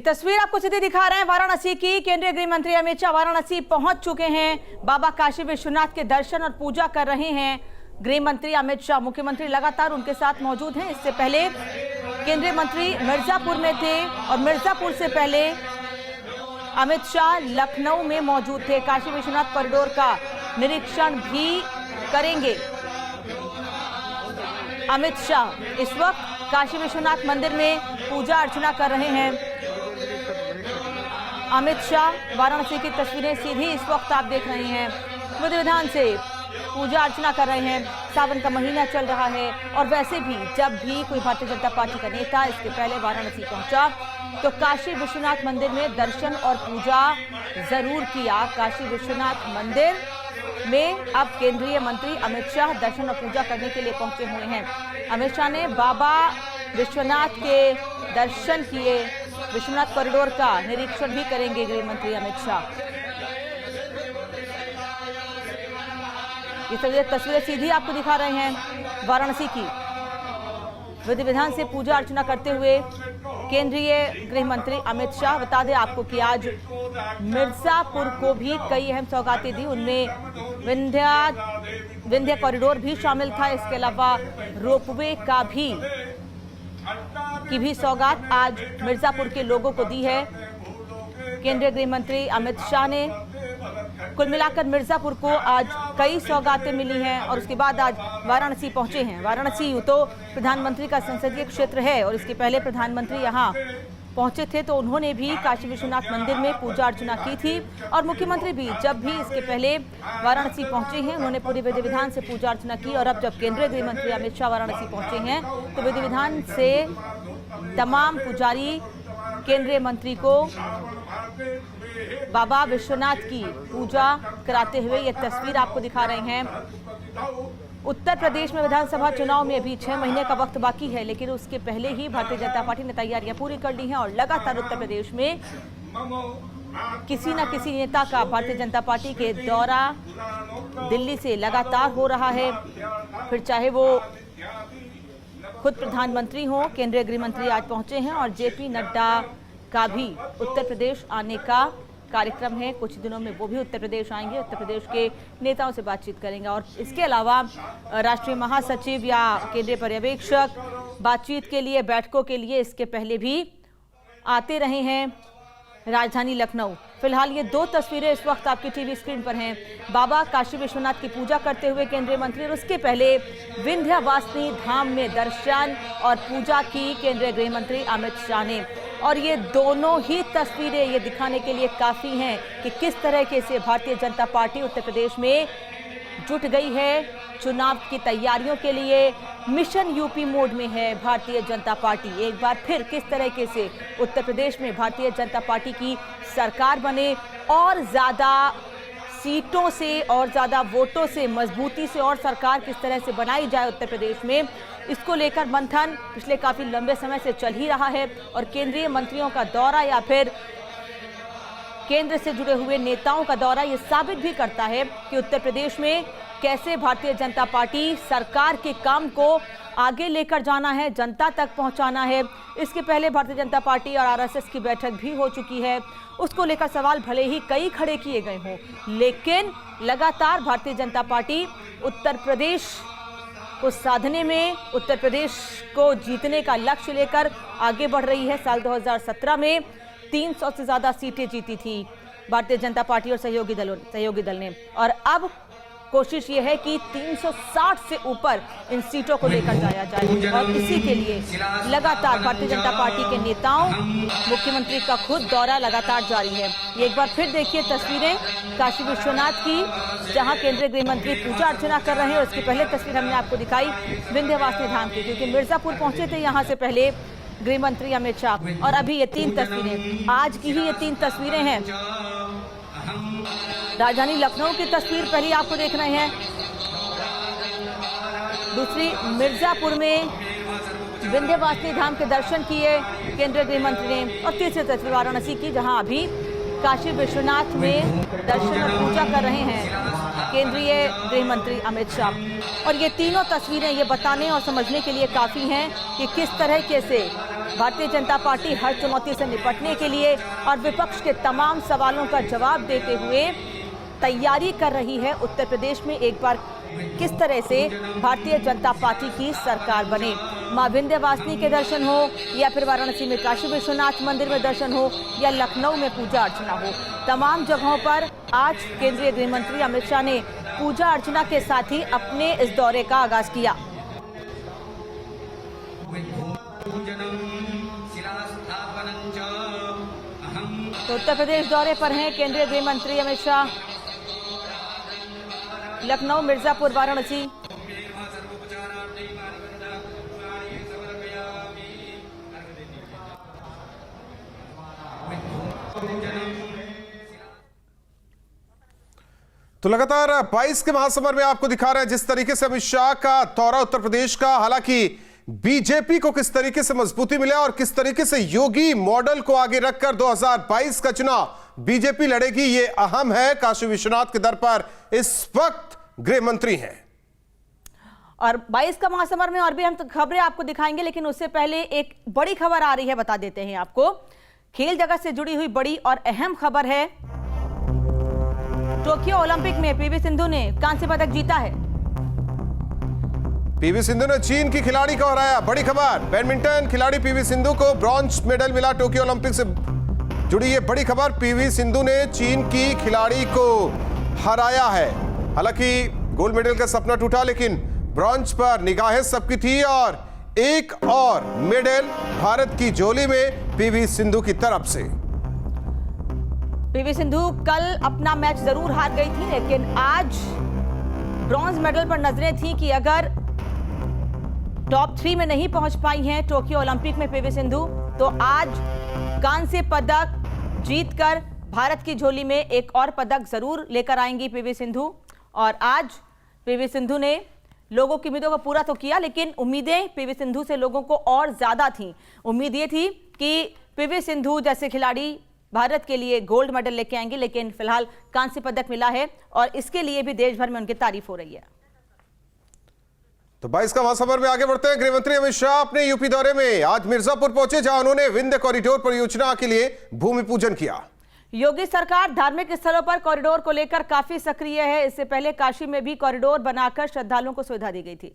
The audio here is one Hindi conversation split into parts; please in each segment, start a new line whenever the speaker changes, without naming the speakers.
तस्वीर आपको सीधे दिखा रहे हैं वाराणसी की। केंद्रीय गृह मंत्री अमित शाह वाराणसी पहुंच चुके हैं। बाबा काशी विश्वनाथ के दर्शन और पूजा कर रहे हैं गृह मंत्री अमित शाह। मुख्यमंत्री लगातार उनके साथ मौजूद हैं। इससे पहले केंद्रीय मंत्री मिर्जापुर में थे और मिर्जापुर से पहले अमित शाह लखनऊ में मौजूद थे। काशी विश्वनाथ कॉरिडोर का निरीक्षण भी करेंगे अमित शाह। इस वक्त काशी विश्वनाथ मंदिर में पूजा अर्चना कर रहे हैं अमित शाह। वाराणसी की तस्वीरें सीधी इस वक्त आप देख रहे हैं। विधि विधान से पूजा अर्चना कर रहे हैं। सावन का महीना चल रहा है और वैसे भी जब भी कोई भारतीय जनता पार्टी का नेता इसके पहले वाराणसी पहुंचा तो काशी विश्वनाथ मंदिर में दर्शन और पूजा जरूर किया। काशी विश्वनाथ मंदिर में अब केंद्रीय मंत्री अमित शाह दर्शन और पूजा करने के लिए पहुंचे हुए हैं। अमित शाह ने बाबा विश्वनाथ के दर्शन किए। विश्वनाथ कॉरिडोर का निरीक्षण भी करेंगे गृह मंत्री अमित शाह। ये तस्वीरें सीधी आपको दिखा रहे हैं वाराणसी की। विधि विधान से पूजा अर्चना करते हुए केंद्रीय गृह मंत्री अमित शाह। बता दें आपको कि आज मिर्जापुर को भी कई अहम सौगातें दी। उनमें विंध्य कॉरिडोर भी शामिल था। इसके अलावा रोपवे की भी सौगात आज मिर्जापुर के लोगों को दी है केंद्रीय गृह मंत्री अमित शाह ने। कुल मिलाकर मिर्जापुर को आज कई सौगातें मिली हैं और उसके बाद आज वाराणसी पहुंचे हैं। वाराणसी तो प्रधानमंत्री का संसदीय क्षेत्र है और इसके पहले प्रधानमंत्री यहां पहुंचे थे तो उन्होंने भी काशी विश्वनाथ मंदिर में पूजा अर्चना की थी। और मुख्यमंत्री भी जब भी इसके पहले वाराणसी पहुंचे हैं उन्होंने पूरी विधि विधान से पूजा अर्चना की। और अब जब केंद्रीय गृह मंत्री अमित शाह वाराणसी पहुंचे हैं तो विधि विधान से तमाम पुजारी केंद्रीय मंत्री को बाबा विश्वनाथ की पूजा कराते हुए ये तस्वीर आपको दिखा रहे हैं। उत्तर प्रदेश में विधानसभा चुनाव में अभी 6 महीने का वक्त बाकी है, लेकिन उसके पहले ही भारतीय जनता पार्टी ने तैयारियां पूरी कर ली हैं और लगातार उत्तर प्रदेश में किसी न किसी नेता का भारतीय जनता पार्टी के दौरा दिल्ली से लगातार हो रहा है। फिर चाहे वो खुद प्रधानमंत्री हो, केंद्रीय गृह मंत्री आज पहुंचे हैं और जेपी नड्डा का भी उत्तर प्रदेश आने का कार्यक्रम है। कुछ दिनों में वो भी उत्तर प्रदेश आएंगे, उत्तर प्रदेश के नेताओं से बातचीत करेंगे। और इसके अलावा राष्ट्रीय महासचिव या केंद्रीय पर्यवेक्षक बातचीत के लिए, बैठकों के लिए इसके पहले भी आते रहे हैं राजधानी लखनऊ। फिलहाल ये 2 तस्वीरें इस वक्त आपकी टीवी स्क्रीन पर हैं। बाबा काशी विश्वनाथ की पूजा करते हुए केंद्रीय मंत्री और उसके पहले विंध्यवासिनी धाम में दर्शन और पूजा की केंद्रीय गृह मंत्री अमित शाह ने। और ये दोनों ही तस्वीरें ये दिखाने के लिए काफ़ी हैं कि किस तरह से भारतीय जनता पार्टी उत्तर प्रदेश में जुट गई है चुनाव की तैयारियों के लिए। मिशन यूपी मोड में है भारतीय जनता पार्टी। एक बार फिर किस तरह से उत्तर प्रदेश में भारतीय जनता पार्टी की सरकार बने और ज़्यादा सीटों से और ज़्यादा वोटों से, मजबूती से और सरकार किस तरह से बनाई जाए उत्तर प्रदेश में, इसको लेकर मंथन पिछले काफ़ी लंबे समय से चल ही रहा है। और केंद्रीय मंत्रियों का दौरा या फिर केंद्र से जुड़े हुए नेताओं का दौरा ये साबित भी करता है कि उत्तर प्रदेश में कैसे भारतीय जनता पार्टी सरकार के काम को आगे लेकर जाना है, जनता तक पहुंचाना है। इसके पहले भारतीय जनता पार्टी और आरएसएस की बैठक भी हो चुकी है। उसको लेकर सवाल भले ही कई खड़े किए गए हों, लेकिन लगातार भारतीय जनता पार्टी उत्तर प्रदेश को साधने में, उत्तर प्रदेश को जीतने का लक्ष्य लेकर आगे बढ़ रही है। साल 2017 में 300 से ज़्यादा सीटें जीती थी भारतीय जनता पार्टी और सहयोगी दल ने। और अब कोशिश ये है कि 360 से ऊपर इन सीटों को लेकर जाया जाए और इसी के लिए लगातार भारतीय जनता पार्टी के नेताओं, मुख्यमंत्री का खुद दौरा लगातार जारी है। ये एक बार फिर देखिए तस्वीरें काशी विश्वनाथ की, जहां केंद्रीय गृह मंत्री पूजा अर्चना कर रहे हैं। और उसकी पहले तस्वीर हमने आपको दिखाई विंध्यवासिनी धाम की, क्योंकि मिर्जापुर पहुंचे थे यहाँ से पहले गृह मंत्री अमित शाह। और अभी ये 3 तस्वीरें, आज की ही ये 3 तस्वीरें हैं। राजधानी लखनऊ की तस्वीर पहले आपको देख रहे हैं, दूसरी मिर्जापुर में विंध्यवासिनी धाम के दर्शन किए केंद्रीय गृह मंत्री ने, और तीसरी तस्वीर वाराणसी की, जहां अभी काशी विश्वनाथ में दर्शन और पूजा कर रहे हैं केंद्रीय गृह मंत्री अमित शाह। और ये तीनों तस्वीरें ये बताने और समझने के लिए काफ़ी हैं कि किस तरह से भारतीय जनता पार्टी हर चुनौती से निपटने के लिए और विपक्ष के तमाम सवालों का जवाब देते हुए तैयारी कर रही है उत्तर प्रदेश में एक बार किस तरह से भारतीय जनता पार्टी की सरकार बने। मां विंध्यवासिनी के दर्शन हो या फिर वाराणसी में काशी विश्वनाथ मंदिर में दर्शन हो या लखनऊ में पूजा अर्चना हो, तमाम जगहों पर आज केंद्रीय गृह मंत्री अमित शाह ने पूजा अर्चना के साथ ही अपने इस दौरे का आगाज किया। तो उत्तर प्रदेश दौरे पर हैं केंद्रीय गृह मंत्री अमित शाह। लखनऊ, मिर्जापुर, वाराणसी।
तो लगातार 22 के महासमर में आपको दिखा रहे हैं जिस तरीके से अमित शाह का दौरा उत्तर प्रदेश का। हालांकि बीजेपी को किस तरीके से मजबूती मिले और किस तरीके से योगी मॉडल को आगे रखकर 2022 का चुनाव बीजेपी लड़ेगी, ये अहम है। काशी विश्वनाथ के दर पर इस वक्त गृह मंत्री हैं।
और 22 का महासमर में और भी हम तो खबरें आपको दिखाएंगे, लेकिन उससे पहले एक बड़ी खबर आ रही है, बता देते हैं आपको। खेल जगत से जुड़ी हुई बड़ी और अहम खबर है। टोक्यो ओलंपिक में पीवी सिंधु ने कांस्य पदक जीता है।
पीवी सिंधु ने चीन की खिलाड़ी को हराया। बड़ी खबर, बैडमिंटन खिलाड़ी पीवी सिंधु को ब्रॉन्ज मेडल मिला। टोक्यो ओलंपिक से जुड़ी ये बड़ी खबर, पीवी सिंधु ने चीन की खिलाड़ी को हराया है। हालांकि गोल्ड मेडल का सपना टूटा, लेकिन ब्रॉन्ज पर निगाहें सबकी थी और एक और मेडल भारत की झोली में पीवी सिंधु की तरफ से।
पीवी सिंधु कल अपना मैच जरूर हार गई थी, लेकिन आज ब्रॉन्ज मेडल पर नजरें थी कि अगर टॉप 3 में नहीं पहुंच पाई हैं टोक्यो ओलंपिक में पीवी सिंधु, तो आज कांस्य पदक जीतकर भारत की झोली में एक और पदक जरूर लेकर आएंगी पीवी सिंधु। और आज पीवी सिंधु ने लोगों की उम्मीदों को पूरा तो किया, लेकिन उम्मीदें पीवी सिंधु से लोगों को और ज्यादा थी। उम्मीद ये थी कि पीवी सिंधु जैसे खिलाड़ी भारत के लिए गोल्ड मेडल लेके आएंगे, लेकिन फिलहाल कांस्य पदक मिला है और इसके लिए भी देश भर में उनकी तारीफ हो रही है।
तो 22 का महासमर में आगे बढ़ते हैं। गृह मंत्री अमित शाह अपने यूपी दौरे में आज मिर्जापुर पहुंचे, जहां उन्होंने विंध्य कॉरिडोर परियोजना के लिए भूमि पूजन किया।
योगी सरकार धार्मिक स्थलों पर कॉरिडोर को लेकर काफी सक्रिय है। इससे पहले काशी में भी कॉरिडोर बनाकर श्रद्धालुओं को सुविधा दी गई थी।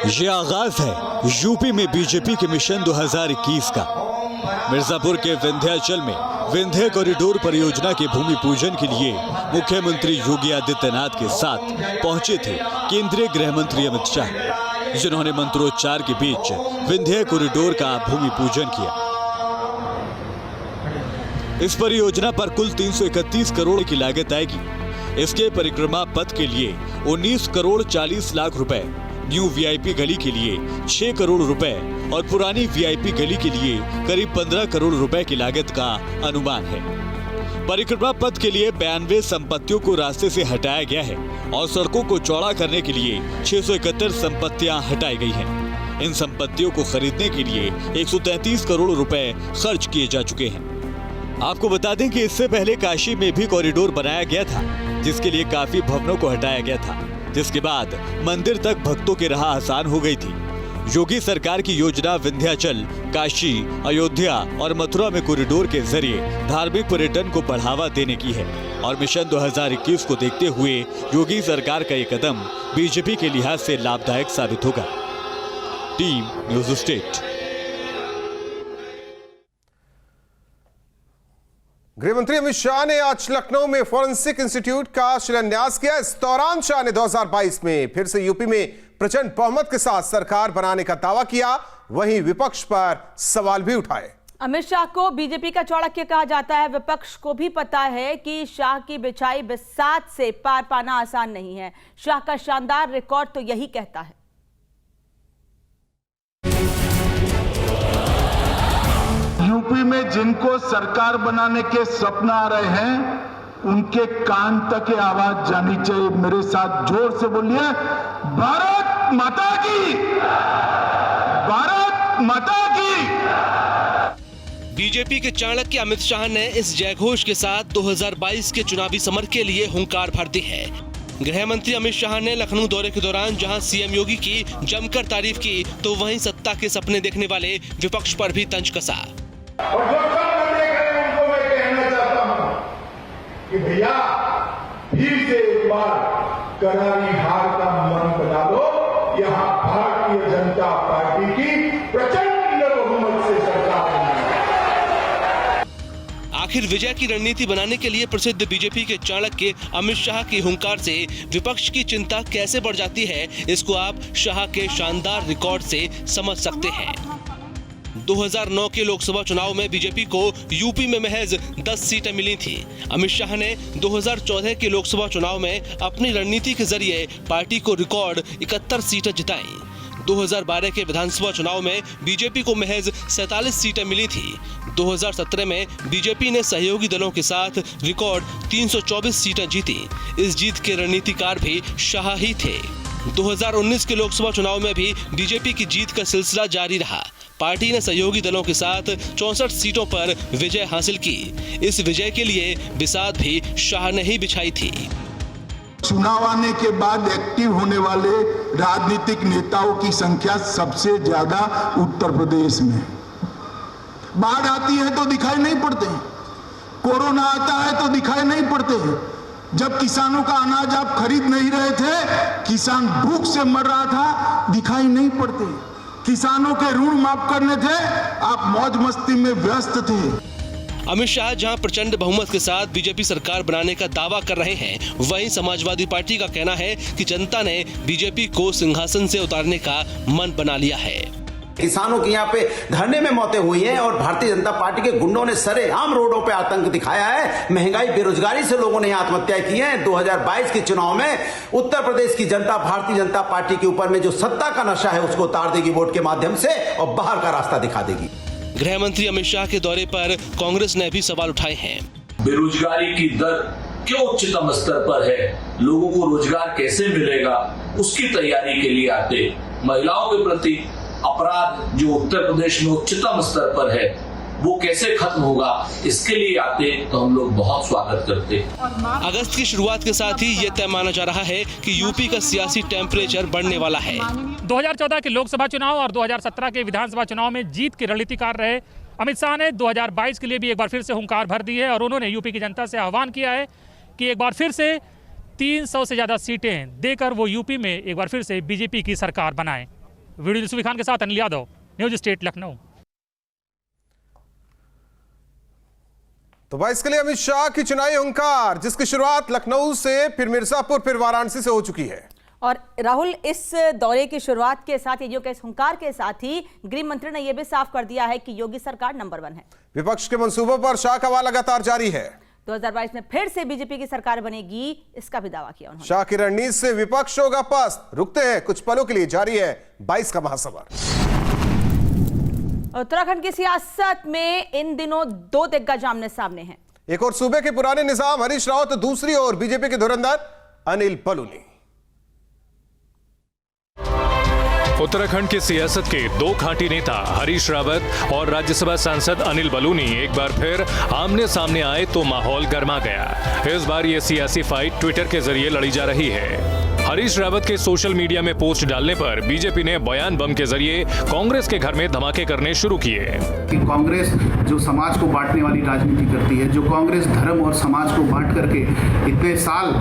ये आगाज है यूपी में बीजेपी के मिशन 2021 का। मिर्जापुर के विंध्याचल में विंध्य कॉरिडोर परियोजना के भूमि पूजन के लिए मुख्यमंत्री योगी आदित्यनाथ के साथ पहुंचे थे केंद्रीय गृह मंत्री अमित शाह, जिन्होंने मंत्रोच्चार के बीच विंध्य कॉरिडोर का भूमि पूजन किया। इस परियोजना पर कुल 331 करोड़ की लागत आएगी। इसके परिक्रमा पथ के लिए 19 करोड़ 40 लाख रुपए, न्यू वीआईपी गली के लिए 6 करोड़ रुपए और पुरानी वीआईपी गली के लिए करीब 15 करोड़ रुपए की लागत का अनुमान है। परिक्रमा पथ के लिए 92 संपत्तियों को रास्ते से हटाया गया है और सड़कों को चौड़ा करने के लिए 671 संपत्तियां हटाई गई हैं। इन संपत्तियों को खरीदने के लिए 133 करोड़ रुपए खर्च किए जा चुके हैं। आपको बता दें कि इससे पहले काशी में भी कॉरिडोर बनाया गया था, जिसके लिए काफी भवनों को हटाया गया था, जिसके बाद मंदिर तक भक्तों की राह आसान हो गई थी। योगी सरकार की योजना विंध्याचल, काशी, अयोध्या और मथुरा में कॉरिडोर के जरिए धार्मिक पर्यटन को बढ़ावा देने की है और मिशन 2021 को देखते हुए योगी सरकार का ये कदम बीजेपी के लिहाज से लाभदायक साबित होगा। Team news state.
गृहमंत्री अमित शाह ने आज लखनऊ में फॉरेंसिक इंस्टीट्यूट का शिलान्यास किया। इस दौरान शाह ने 2022 में फिर से यूपी में प्रचंड बहुमत के साथ सरकार बनाने का दावा किया, वहीं विपक्ष पर सवाल भी उठाए।
अमित शाह को बीजेपी का चाणक्य कहा जाता है। विपक्ष को भी पता है कि शाह की बिछाई बिसात से पार पाना आसान नहीं है। शाह का शानदार रिकॉर्ड तो यही कहता है।
यूपी में जिनको सरकार बनाने के सपना आ रहे हैं, उनके कान तक ये आवाज जानी चाहिए। मेरे साथ जोर से बोलिए, भारत माता की, भारत माता की।
बीजेपी के चाणक्य अमित शाह ने इस जयघोष के साथ 2022 के चुनावी समर के लिए हुंकार भर दी है। गृह मंत्री अमित शाह ने लखनऊ दौरे के दौरान जहां सीएम योगी की जमकर तारीफ की, तो वहीं सत्ता के सपने देखने वाले विपक्ष पर भी तंज कसा।
और जो सपने देख रहे हैं उनको मैं कहना चाहता हूं कि भैया फिर से एक बार करारी हार का मन बना दो। यहां भारतीय जनता पार्टी की प्रचंड बहुमत से सरकार बनी।
आखिर विजय की रणनीति बनाने के लिए प्रसिद्ध बीजेपी के चाणक्य अमित शाह की हुंकार से विपक्ष की चिंता कैसे बढ़ जाती है, इसको आप शाह के शानदार रिकॉर्ड से समझ सकते हैं। 2009 के लोकसभा चुनाव में बीजेपी को यूपी में महज 10 सीटें मिली थी। अमित शाह ने 2014 के लोकसभा चुनाव में अपनी रणनीति के जरिए पार्टी को रिकॉर्ड 71 सीटें जिताई। 2012 के विधानसभा चुनाव में बीजेपी को महज 47 सीटें मिली थी। 2017 में बीजेपी ने सहयोगी दलों के साथ रिकॉर्ड 324 सीटें जीती। इस जीत के रणनीतिकार भी शाह ही थे। 2019 के लोकसभा चुनाव में भी बीजेपी की जीत का सिलसिला जारी रहा। पार्टी ने सहयोगी दलों के साथ 64 सीटों पर विजय हासिल की। इस विजय के लिए बिसात भी शाह ने ही बिछाई थी।
चुनाव आने के बाद एक्टिव होने वाले राजनीतिक नेताओं की संख्या सबसे ज्यादा उत्तर प्रदेश में। बाढ़ आती है तो दिखाई नहीं पड़ते हैं, कोरोना आता है तो दिखाई नहीं पड़ते हैं। जब किसानों का अनाज आप खरीद नहीं रहे थे, किसान भूख से मर रहा था, दिखाई नहीं पड़ते। किसानों के ऋण माफ करने थे, आप मौज मस्ती में व्यस्त थे।
अमित शाह जहां प्रचंड बहुमत के साथ बीजेपी सरकार बनाने का दावा कर रहे हैं, वहीं समाजवादी पार्टी का कहना है कि जनता ने बीजेपी को सिंहासन से उतारने का मन बना लिया है।
किसानों की यहाँ पे धरने में मौतें हुई हैं और भारतीय जनता पार्टी के गुंडों ने सरेआम रोडों पे आतंक दिखाया है। महंगाई, बेरोजगारी से लोगों ने आत्महत्या की है। 2022 के चुनाव में उत्तर प्रदेश की जनता भारतीय जनता पार्टी के ऊपर में जो सत्ता का नशा है उसको उतार देगी वोट के माध्यम से और बाहर का रास्ता दिखा देगी।
गृह मंत्री अमित शाह के दौरे पर कांग्रेस ने भी सवाल उठाए हैं।
बेरोजगारी की दर क्यों उच्चतम स्तर पर है, लोगों को रोजगार कैसे मिलेगा, उसकी तैयारी के लिए आते। महिलाओं के प्रति अपराध जो उत्तर प्रदेश में उच्चतम स्तर पर है वो कैसे खत्म होगा, इसके लिए आते तो हम लोग बहुत स्वागत करते।
अगस्त की शुरुआत के साथ ही ये तय माना जा रहा है कि यूपी का सियासी टेम्परेचर बढ़ने वाला है।
2014 के लोकसभा चुनाव और 2017 के विधानसभा चुनाव में जीत के रणनीतिकार रहे अमित शाह ने 2022 के लिए भी एक बार फिर से हुंकार भर दी है और उन्होंने यूपी की जनता से आह्वान किया है कि एक बार फिर से 300 से ज़्यादा सीटें देकर वो यूपी में एक बार फिर से बीजेपी की सरकार बनाएं। वीडियो यूसुफ खान के साथ अनिल यादव, न्यूज स्टेट लखनऊ।
तो 22 के लिए अमित शाह की चुनावी हुंकार, जिसकी शुरुआत लखनऊ से, फिर मिर्जापुर, फिर वाराणसी से हो चुकी है।
और राहुल, इस दौरे की शुरुआत के साथ ये जो इस हुंकार के साथ ही गृह मंत्री ने यह भी साफ कर दिया है कि योगी सरकार नंबर 1 है।
विपक्ष के मंसूबों पर शाह का वार लगातार जारी है।
2022 में फिर से बीजेपी की सरकार बनेगी, इसका भी दावा किया उन्होंने।
शाह की रणनीति से विपक्ष होगा पस्त। रुकते हैं कुछ पलों के लिए, जारी है 22 का महासमर।
उत्तराखंड की सियासत में इन दिनों 2 दिग्गज आमने सामने हैं।
एक और सूबे के पुराने निजाम हरीश रावत, तो दूसरी ओर बीजेपी के धुरंधर अनिल बलूनी।
उत्तराखंड की सियासत के 2 खांटी नेता हरीश रावत और राज्यसभा सांसद अनिल बलूनी एक बार फिर आमने सामने आए तो माहौल गर्मा गया। इस बार ये सियासी फाइट ट्विटर के जरिए लड़ी जा रही है। हरीश रावत के सोशल मीडिया में पोस्ट डालने पर बीजेपी ने बयान बम के जरिए कांग्रेस के घर में धमाके करने शुरू किए।
कि कांग्रेस जो समाज को बांटने वाली राजनीति करती है, जो कांग्रेस धर्म और समाज को बांट करके इतने साल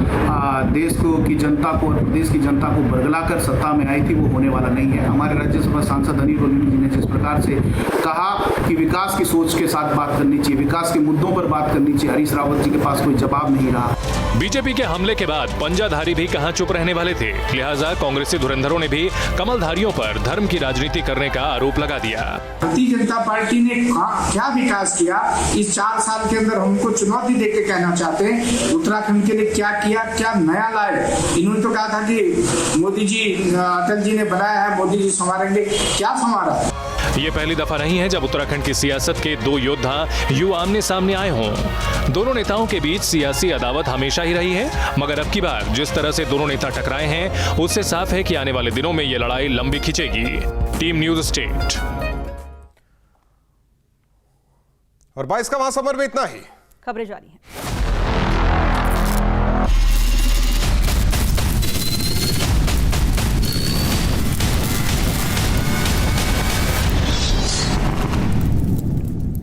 देश को की जनता को और प्रदेश की जनता को बरगलाकर सत्ता में आई थी, वो होने वाला नहीं है। हमारे राज्यसभा सांसद अनिल बलूनी जी ने जिस प्रकार से कहा कि विकास की सोच के साथ बात करनी चाहिए, विकास के मुद्दों पर बात करनी चाहिए, हरीश रावत जी के पास कोई जवाब नहीं रहा।
बीजेपी के हमले के बाद पंजाधारी भी कहां चुप रहने वाले थे, लिहाजा कांग्रेसी धुरंधरों ने भी कमलधारियों पर धर्म की राजनीति करने का आरोप लगा दिया।
भारतीय जनता पार्टी ने क्या विकास किया इस 4 साल के अंदर, हमको चुनौती देके कहना चाहते हैं उत्तराखंड के लिए क्या किया, क्या नया लाए। इन्होंने तो कहा था कि मोदी जी, अटल जी ने बनाया है, मोदी जी संवारेंगे, क्या संवारा।
ये पहली दफा नहीं है जब उत्तराखंड की सियासत के 2 योद्धा यूं आमने सामने आए हों। दोनों नेताओं के बीच सियासी अदावत हमेशा ही रही है, मगर अब की बार जिस तरह से दोनों नेता टकराए हैं उससे साफ है कि आने वाले दिनों में ये लड़ाई लंबी खिंचेगी। Team news state.
और 22 का महासमर में इतना ही।
खबरें जारी हैं।